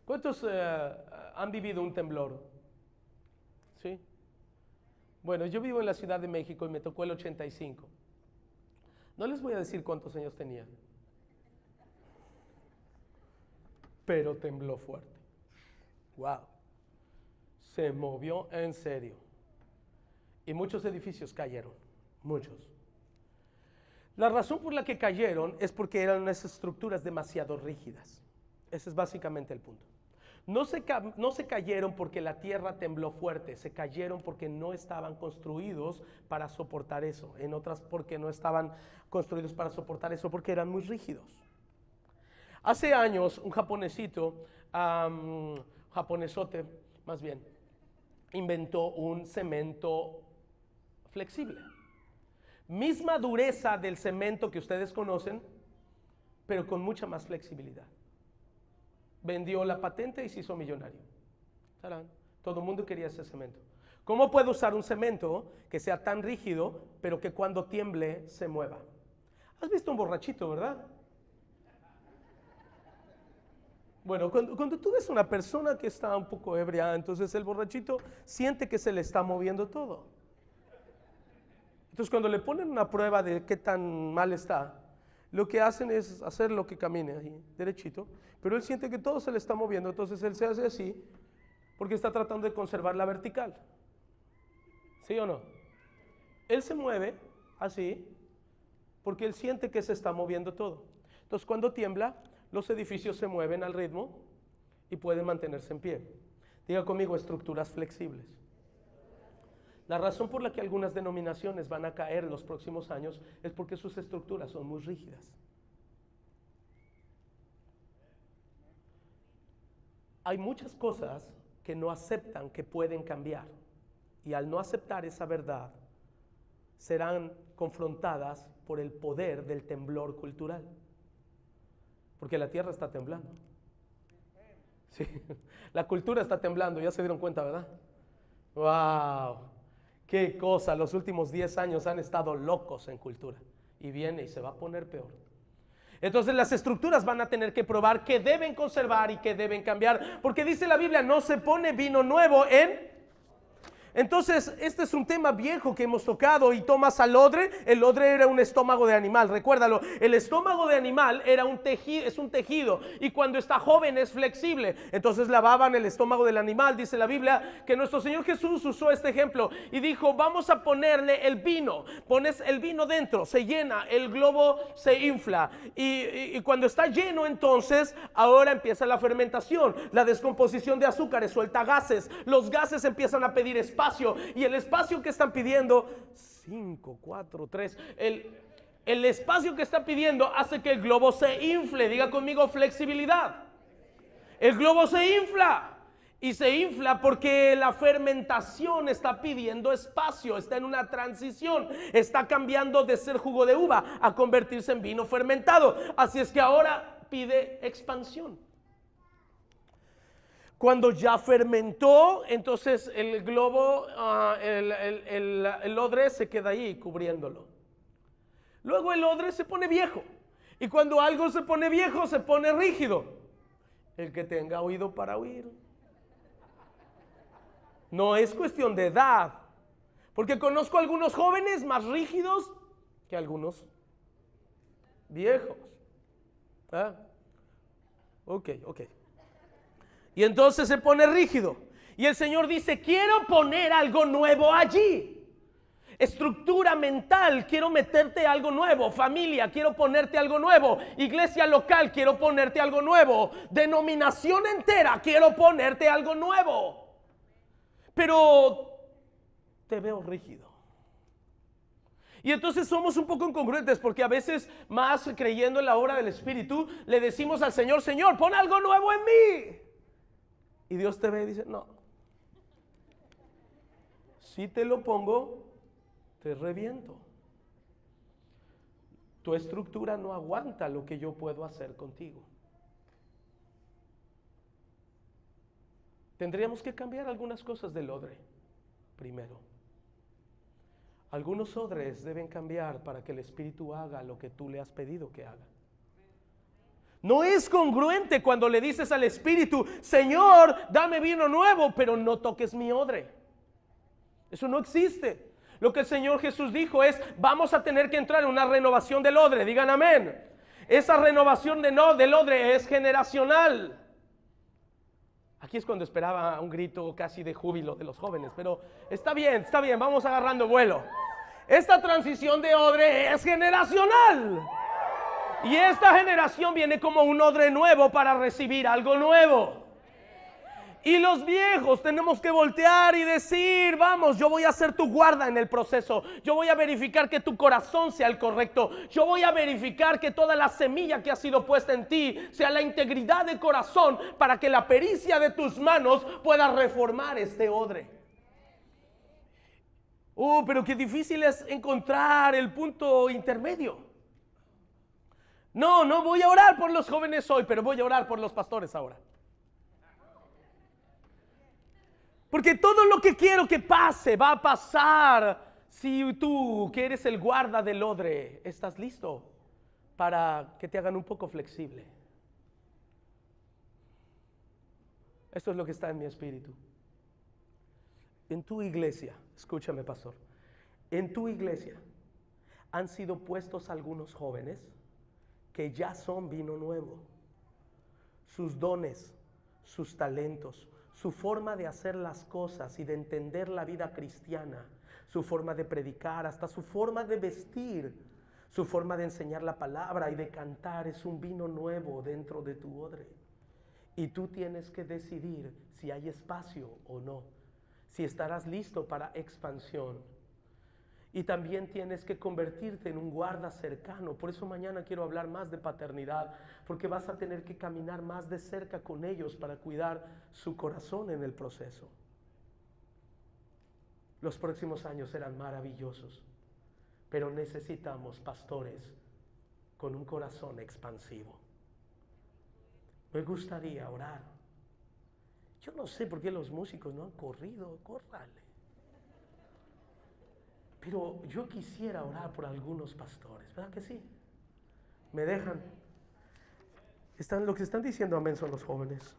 ¿Cuántos han vivido un temblor? ¿Sí? Bueno, yo vivo en la Ciudad de México y me tocó el 85. No les voy a decir cuántos años tenía, pero tembló fuerte. Wow. Se movió en serio. Y muchos edificios cayeron, muchos. La razón por la que cayeron es porque eran unas estructuras demasiado rígidas. Ese es básicamente el punto. No se cayeron porque la tierra tembló fuerte, se cayeron porque no estaban construidos para soportar eso. En otras, porque no estaban construidos para soportar eso, porque eran muy rígidos. Hace años, un japonesote, más bien, inventó un cemento flexible. Misma dureza del cemento que ustedes conocen, pero con mucha más flexibilidad. Vendió la patente y se hizo millonario. ¡Tarán! Todo el mundo quería ese cemento. ¿Cómo puedo usar un cemento que sea tan rígido, pero que cuando tiemble se mueva? ¿Has visto un borrachito, verdad? Bueno, cuando tú ves una persona que está un poco ebria, entonces el borrachito siente que se le está moviendo todo. Entonces cuando le ponen una prueba de qué tan mal está, lo que hacen es hacerlo que camine ahí, derechito, pero él siente que todo se le está moviendo, entonces él se hace así, porque está tratando de conservar la vertical. ¿Sí o no? Él se mueve así, porque él siente que se está moviendo todo. Entonces cuando tiembla, los edificios se mueven al ritmo y pueden mantenerse en pie. Diga conmigo, estructuras flexibles. La razón por la que algunas denominaciones van a caer en los próximos años es porque sus estructuras son muy rígidas. Hay muchas cosas que no aceptan que pueden cambiar, y al no aceptar esa verdad, serán confrontadas por el poder del temblor cultural. Porque la tierra está temblando. Sí, la cultura está temblando, ya se dieron cuenta, ¿verdad? ¡Wow! ¡Qué cosa! Los últimos 10 años han estado locos en cultura. Y viene y se va a poner peor. Entonces las estructuras van a tener que probar que deben conservar y que deben cambiar. Porque dice la Biblia, no se pone vino nuevo en... Entonces, este es un tema viejo que hemos tocado y tomas al odre. El odre era un estómago de animal, recuérdalo. El estómago de animal era un tejido, es un tejido, y cuando está joven es flexible. Entonces lavaban el estómago del animal. Dice la Biblia que nuestro Señor Jesús usó este ejemplo y dijo, vamos a ponerle el vino. Pones el vino dentro, se llena, el globo se infla y cuando está lleno, entonces ahora empieza la fermentación, la descomposición de azúcares, suelta gases. Los gases empiezan a pedir espacio, y el espacio que están pidiendo, 5, 4, 3, el espacio que está pidiendo hace que el globo se infle. Diga conmigo, flexibilidad. El globo se infla, y se infla porque la fermentación está pidiendo espacio, está en una transición, está cambiando de ser jugo de uva a convertirse en vino fermentado. Así es que ahora pide expansión. Cuando ya fermentó, entonces el globo, el odre se queda ahí cubriéndolo. Luego el odre se pone viejo. Y cuando algo se pone viejo, se pone rígido. El que tenga oído para oír. No es cuestión de edad. Porque conozco algunos jóvenes más rígidos que algunos viejos. ¿Ah? Ok. Y entonces se pone rígido. Y el Señor dice, quiero poner algo nuevo allí. Estructura mental, quiero meterte algo nuevo. Familia, quiero ponerte algo nuevo. Iglesia local, quiero ponerte algo nuevo. Denominación entera, quiero ponerte algo nuevo. Pero te veo rígido. Y entonces somos un poco incongruentes, porque a veces, más creyendo en la obra del Espíritu, le decimos al Señor, Señor, pon algo nuevo en mí. Y Dios te ve y dice, no, si te lo pongo, te reviento. Tu estructura no aguanta lo que yo puedo hacer contigo. tendríamos que cambiar algunas cosas del odre primero. Algunos odres deben cambiar para que el Espíritu haga lo que tú le has pedido que haga. No es congruente cuando le dices al Espíritu: Señor, dame vino nuevo, pero no toques mi odre. Eso no existe. Lo que el Señor Jesús dijo es: vamos a tener que entrar en una renovación del odre. Digan amén. Esa renovación del odre es generacional. Aquí es cuando esperaba un grito casi de júbilo de los jóvenes, pero está bien, vamos agarrando vuelo. Esta transición de odre es generacional. Y esta generación viene como un odre nuevo para recibir algo nuevo. Y los viejos tenemos que voltear y decir: vamos, yo voy a ser tu guarda en el proceso. Yo voy a verificar que tu corazón sea el correcto. Yo voy a verificar que toda la semilla que ha sido puesta en ti sea la integridad de corazón, para que la pericia de tus manos pueda reformar este odre. Pero qué difícil es encontrar el punto intermedio. No voy a orar por los jóvenes hoy, pero voy a orar por los pastores ahora. Porque todo lo que quiero que pase va a pasar si tú, que eres el guarda del odre, estás listo para que te hagan un poco flexible. Esto es lo que está en mi espíritu. En tu iglesia, escúchame, pastor, en tu iglesia han sido puestos algunos jóvenes que ya son vino nuevo. Sus dones, sus talentos, su forma de hacer las cosas y de entender la vida cristiana, su forma de predicar, hasta su forma de vestir, su forma de enseñar la palabra y de cantar, es un vino nuevo dentro de tu odre. Y tú tienes que decidir si hay espacio o no, si estarás listo para expansión. Y también tienes que convertirte en un guarda cercano. Por eso mañana quiero hablar más de paternidad, porque vas a tener que caminar más de cerca con ellos para cuidar su corazón en el proceso. Los próximos años serán maravillosos, pero necesitamos pastores con un corazón expansivo. Me gustaría orar. Yo no sé por qué los músicos no han corrido, córrale. Pero yo quisiera orar por algunos pastores, ¿verdad que sí? ¿Me dejan? Lo que están diciendo amén son los jóvenes.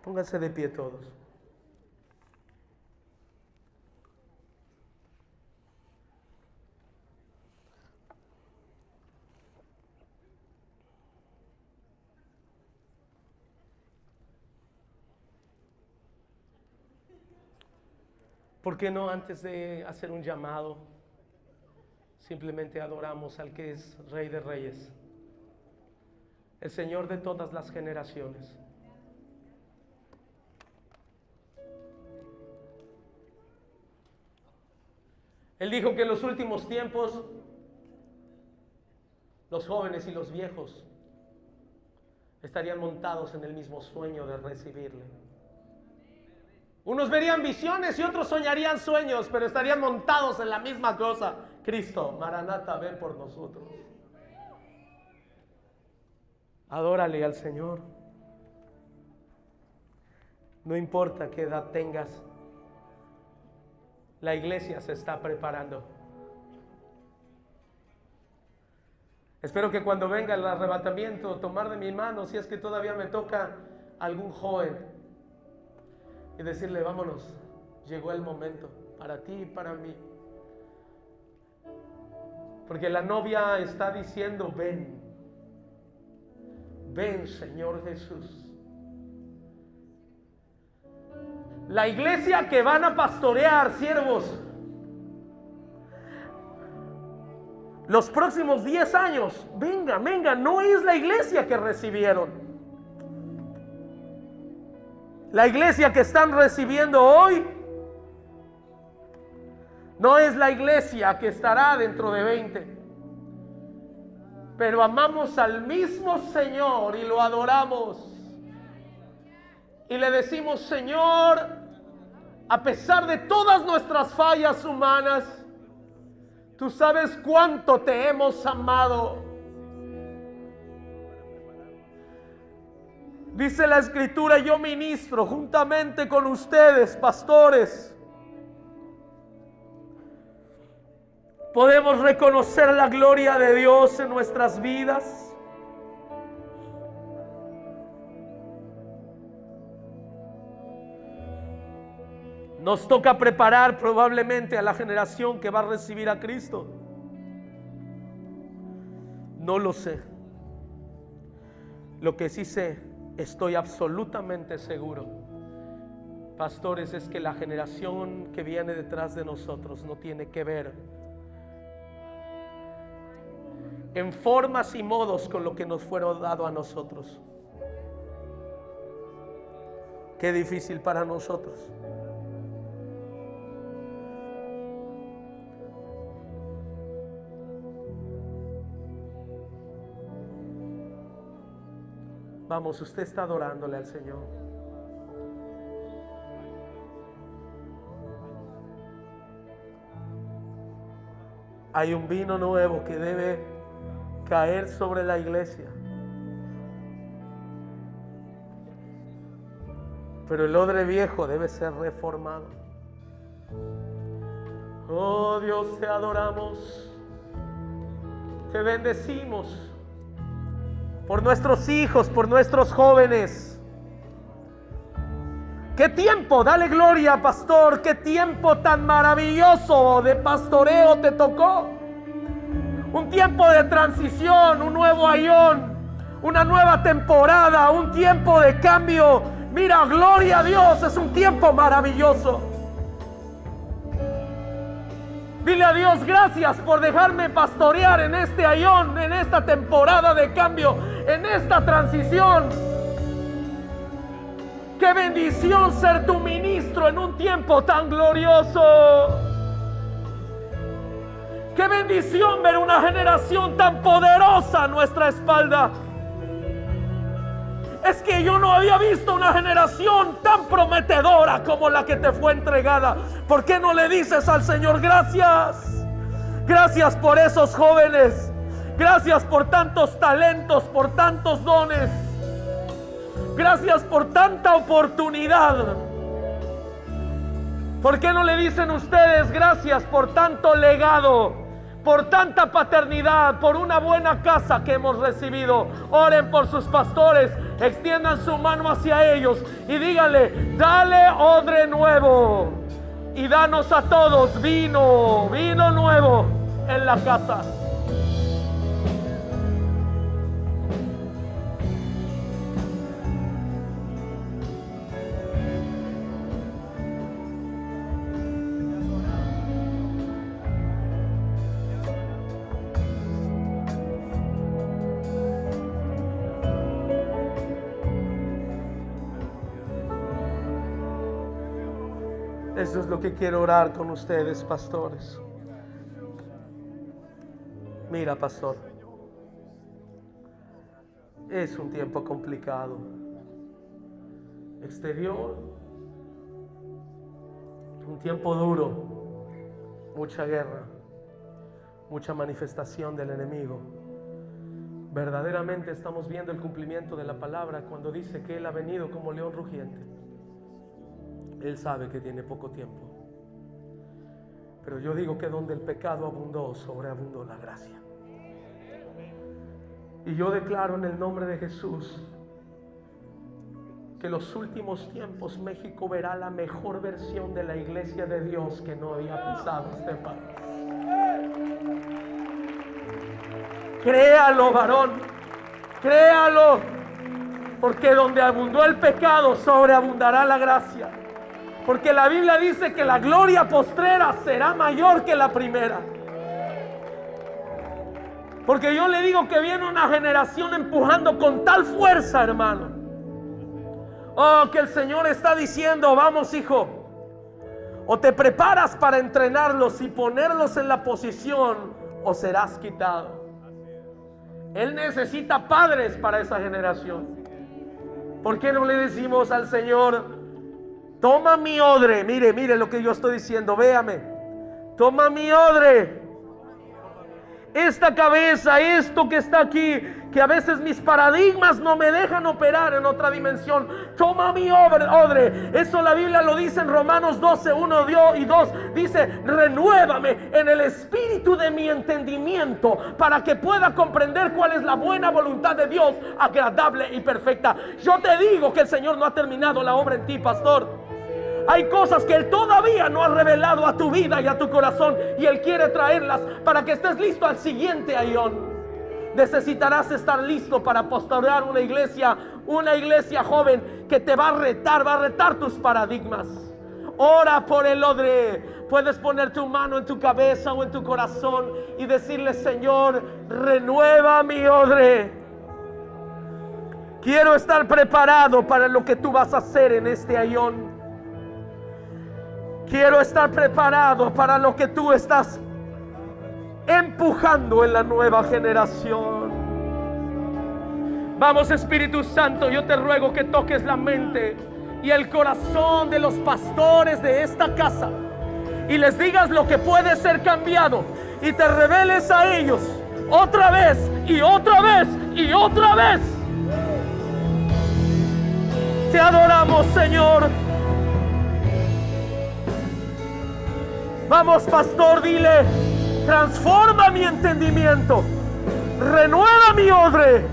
Pónganse de pie todos. ¿Por qué no, antes de hacer un llamado, simplemente adoramos al que es Rey de Reyes, el Señor de todas las generaciones? Él dijo que en los últimos tiempos los jóvenes y los viejos estarían montados en el mismo sueño de recibirle. Unos verían visiones y otros soñarían sueños, pero estarían montados en la misma cosa. Cristo, Maranata, ven por nosotros. Adórale al Señor. No importa qué edad tengas, la iglesia se está preparando. Espero que cuando venga el arrebatamiento, tomar de mi mano, si es que todavía me toca algún joven, y decirle: vámonos, llegó el momento para ti y para mí. Porque la novia está diciendo: ven, ven, Señor Jesús. La iglesia que van a pastorear, siervos, los próximos 10 años, venga, no es la iglesia que recibieron. La iglesia que están recibiendo hoy no es la iglesia que estará dentro de 20. Pero amamos al mismo Señor y lo adoramos. Y le decimos: Señor, a pesar de todas nuestras fallas humanas, tú sabes cuánto te hemos amado. Dice la Escritura: yo ministro juntamente con ustedes, pastores. ¿Podemos reconocer la gloria de Dios en nuestras vidas? Nos toca preparar probablemente a la generación que va a recibir a Cristo. No lo sé. Lo que sí sé, estoy absolutamente seguro, pastores, es que la generación que viene detrás de nosotros no tiene que ver en formas y modos con lo que nos fueron dado a nosotros. Qué difícil para nosotros. Vamos, usted está adorándole al Señor. Hay un vino nuevo que debe caer sobre la iglesia. Pero el odre viejo debe ser reformado. Oh Dios, te adoramos. Te bendecimos. Por nuestros hijos, por nuestros jóvenes. Qué tiempo, dale gloria, pastor. Qué tiempo tan maravilloso de pastoreo te tocó. Un tiempo de transición, un nuevo ayón, una nueva temporada, un tiempo de cambio. Mira, gloria a Dios, es un tiempo maravilloso. Dile a Dios: gracias por dejarme pastorear en este ayón, en esta temporada de cambio, en esta transición. Qué bendición ser tu ministro en un tiempo tan glorioso. Qué bendición ver una generación tan poderosa a nuestra espalda. Es que yo no había visto una generación tan prometedora como la que te fue entregada. ¿Por qué no le dices al Señor gracias? Gracias por esos jóvenes. Gracias por tantos talentos, por tantos dones. Gracias por tanta oportunidad. ¿Por qué no le dicen ustedes gracias por tanto legado, por tanta paternidad, por una buena casa que hemos recibido? Oren por sus pastores, extiendan su mano hacia ellos y díganle: dale odre nuevo y danos a todos vino nuevo en la casa. Eso es lo que quiero orar con ustedes, pastores. Mira, pastor, es un tiempo complicado. Exterior, un tiempo duro, mucha guerra, mucha manifestación del enemigo. Verdaderamente estamos viendo el cumplimiento de la palabra cuando dice que Él ha venido como león rugiente. Él sabe que tiene poco tiempo. Pero yo digo que donde el pecado abundó, sobreabundó la gracia. Y yo declaro en el nombre de Jesús que en los últimos tiempos México verá la mejor versión de la iglesia de Dios que no había pisado este país. Créalo, varón, créalo, porque donde abundó el pecado, sobreabundará la gracia. Porque la Biblia dice que la gloria postrera será mayor que la primera. Porque yo le digo que viene una generación empujando con tal fuerza, hermano. Oh, que el Señor está diciendo: vamos, hijo, o te preparas para entrenarlos y ponerlos en la posición, o serás quitado. Él necesita padres para esa generación. ¿Por qué no le decimos al Señor: toma mi odre? Mire lo que yo estoy diciendo, véame. Toma mi odre esta cabeza, esto que está aquí, que a veces mis paradigmas no me dejan operar en otra dimensión. Toma mi odre. Eso la Biblia lo dice en Romanos 12, 1 y 2. Dice: renuévame en el espíritu de mi entendimiento, para que pueda comprender cuál es la buena voluntad de Dios, agradable y perfecta. Yo te digo que el Señor no ha terminado la obra en ti, pastor. Hay cosas que Él todavía no ha revelado a tu vida y a tu corazón, y Él quiere traerlas para que estés listo al siguiente ayón. Necesitarás estar listo para pastorear una iglesia joven que te va a retar tus paradigmas. Ora por el odre. Puedes poner tu mano en tu cabeza o en tu corazón y decirle: Señor, renueva mi odre. Quiero estar preparado para lo que tú vas a hacer en este ayón. Quiero estar preparado para lo que tú estás empujando en la nueva generación. Vamos, Espíritu Santo, yo te ruego que toques la mente y el corazón de los pastores de esta casa y les digas lo que puede ser cambiado, y te reveles a ellos otra vez y otra vez y otra vez. Te adoramos, Señor. Vamos, pastor, dile: transforma mi entendimiento, renueva mi odre.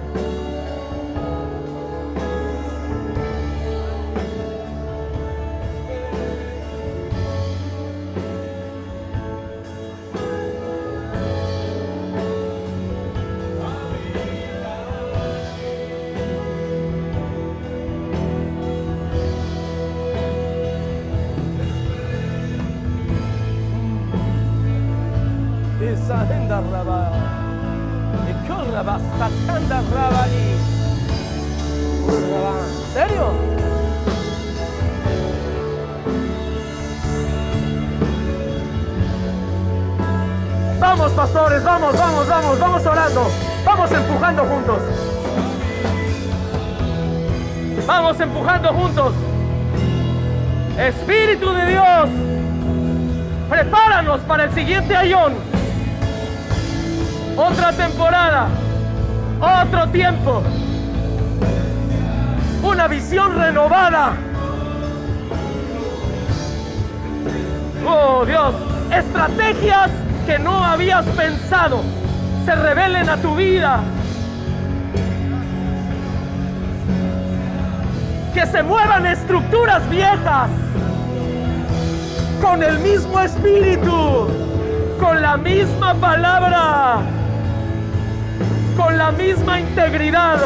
¿En serio? Vamos, pastores, vamos orando, vamos empujando juntos. Vamos empujando juntos. Espíritu de Dios, prepáranos para el siguiente ayón. Otra temporada, otro tiempo, una visión renovada. Oh Dios, estrategias que no habías pensado se revelen a tu vida. Que se muevan estructuras viejas con el mismo espíritu, con la misma palabra, con la misma integridad.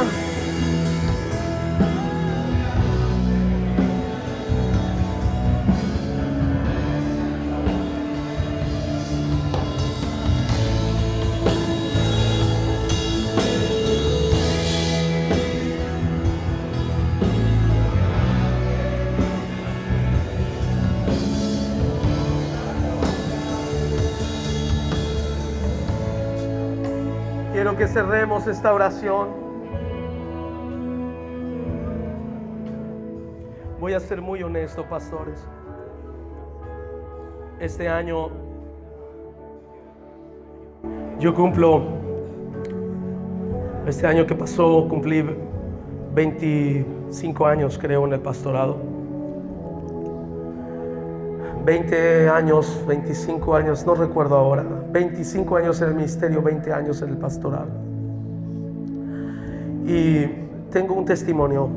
Quiero que cerremos esta oración. Voy a ser muy honesto, pastores. Este año este año que pasó, cumplí 25 años, creo, en el pastorado. 20 años, 25 años, no recuerdo ahora. 25 años en el ministerio, 20 años en el pastorado. Y tengo un testimonio.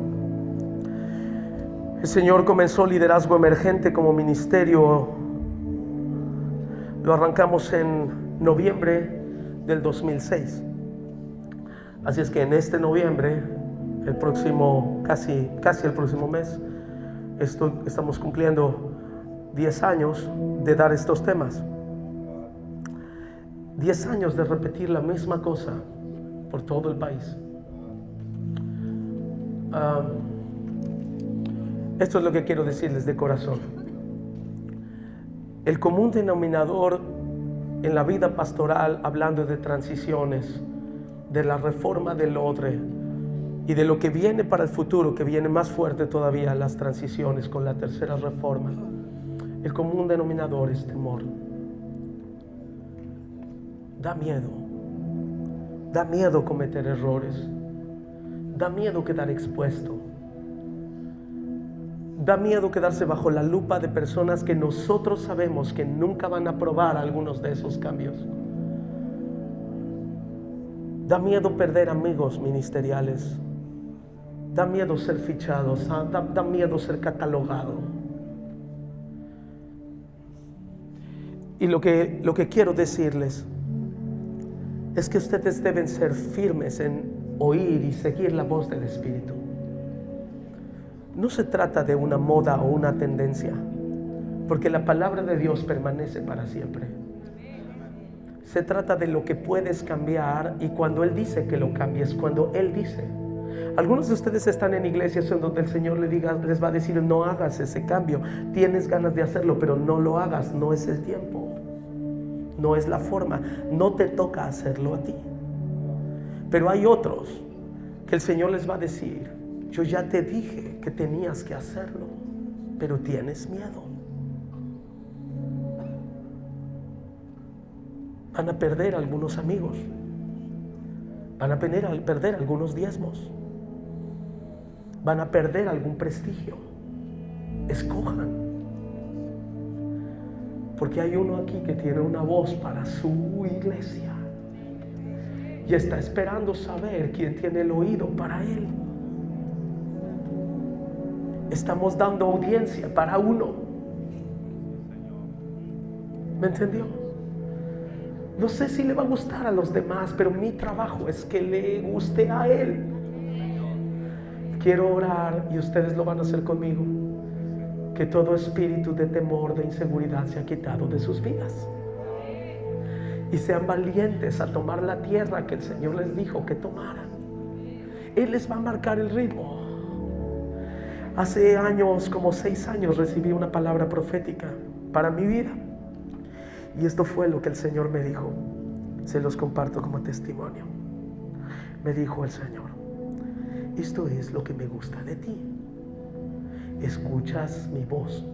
El Señor comenzó Liderazgo Emergente como ministerio. Lo arrancamos en noviembre del 2006. Así es que en este noviembre, el próximo, casi el próximo mes, estamos cumpliendo 10 años de dar estos temas. 10 años de repetir la misma cosa por todo el país. Esto es lo que quiero decirles de corazón. El común denominador en la vida pastoral, hablando de transiciones, de la reforma del odre y de lo que viene para el futuro, que viene más fuerte todavía, las transiciones con la tercera reforma. El común denominador es temor. Da miedo. Da miedo cometer errores. Da miedo quedar expuesto. Da miedo quedarse bajo la lupa de personas que nosotros sabemos que nunca van a aprobar algunos de esos cambios. Da miedo perder amigos ministeriales. Da miedo ser fichados. Da miedo ser catalogado. Y lo que quiero decirles es que ustedes deben ser firmes en oír y seguir la voz del Espíritu. No se trata de una moda o una tendencia, porque la palabra de Dios permanece para siempre. Se trata de lo que puedes cambiar, y cuando Él dice que lo cambies, cuando Él dice. Algunos de ustedes están en iglesias en donde el Señor les va a decir: no hagas ese cambio. Tienes ganas de hacerlo, pero no lo hagas. No es el tiempo, no es la forma, no te toca hacerlo a ti. Pero hay otros que el Señor les va a decir: yo ya te dije que tenías que hacerlo, pero tienes miedo. Van a perder algunos amigos, van a perder algunos diezmos, van a perder algún prestigio. Escojan, porque hay uno aquí que tiene una voz para su iglesia y está esperando saber quién tiene el oído para él. Estamos dando audiencia para uno. ¿Me entendió? No sé si le va a gustar a los demás, pero mi trabajo es que le guste a Él. Quiero orar, y ustedes lo van a hacer conmigo, que todo espíritu de temor, de inseguridad sea quitado de sus vidas, y sean valientes a tomar la tierra que el Señor les dijo que tomaran. Él les va a marcar el ritmo. Hace años, como 6 años, recibí una palabra profética para mi vida, y esto fue lo que el Señor me dijo. Se los comparto como testimonio. Me dijo el Señor: esto es lo que me gusta de ti. Escuchas mi voz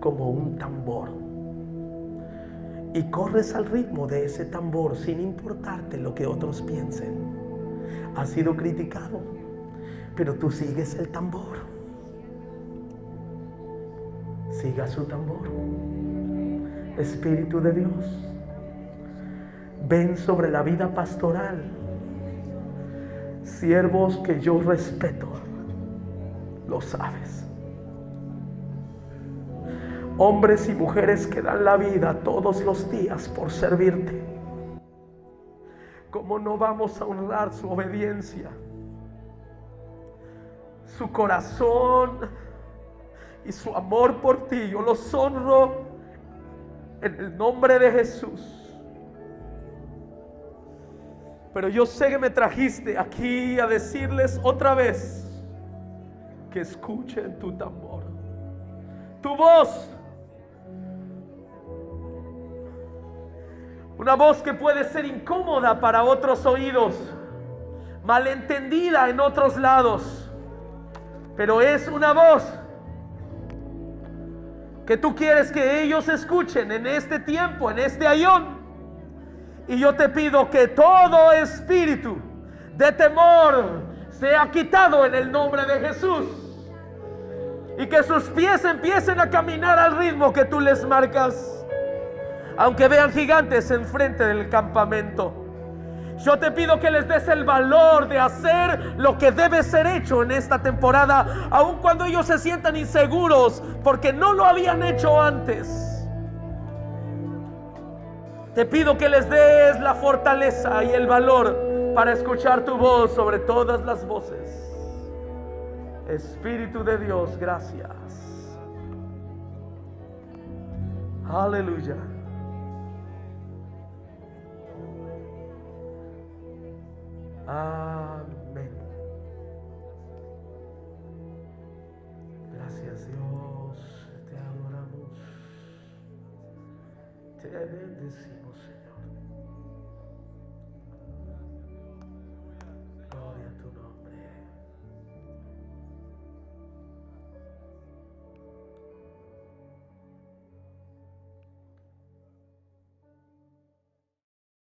como un tambor y corres al ritmo de ese tambor sin importarte lo que otros piensen. Has sido criticado, pero tú sigues el tambor. Siga su tambor. Espíritu de Dios, ven sobre la vida pastoral. Siervos que yo respeto, lo sabes. Hombres y mujeres que dan la vida todos los días por servirte. ¿Cómo no vamos a honrar su obediencia, su corazón y su amor por ti? Yo los honro en el nombre de Jesús. Pero yo sé que me trajiste aquí a decirles otra vez que escuchen tu tambor, tu voz. Una voz que puede ser incómoda para otros oídos, malentendida en otros lados, pero es una voz que tú quieres que ellos escuchen en este tiempo, en este ayón. Y yo te pido que todo espíritu de temor sea quitado en el nombre de Jesús, y que sus pies empiecen a caminar al ritmo que tú les marcas, aunque vean gigantes enfrente del campamento. Yo te pido que les des el valor de hacer lo que debe ser hecho en esta temporada, aun cuando ellos se sientan inseguros porque no lo habían hecho antes. Te pido que les des la fortaleza y el valor para escuchar tu voz sobre todas las voces. Espíritu de Dios, gracias. Aleluya. Amén. Gracias, Dios. Te adoramos. Te bendecimos.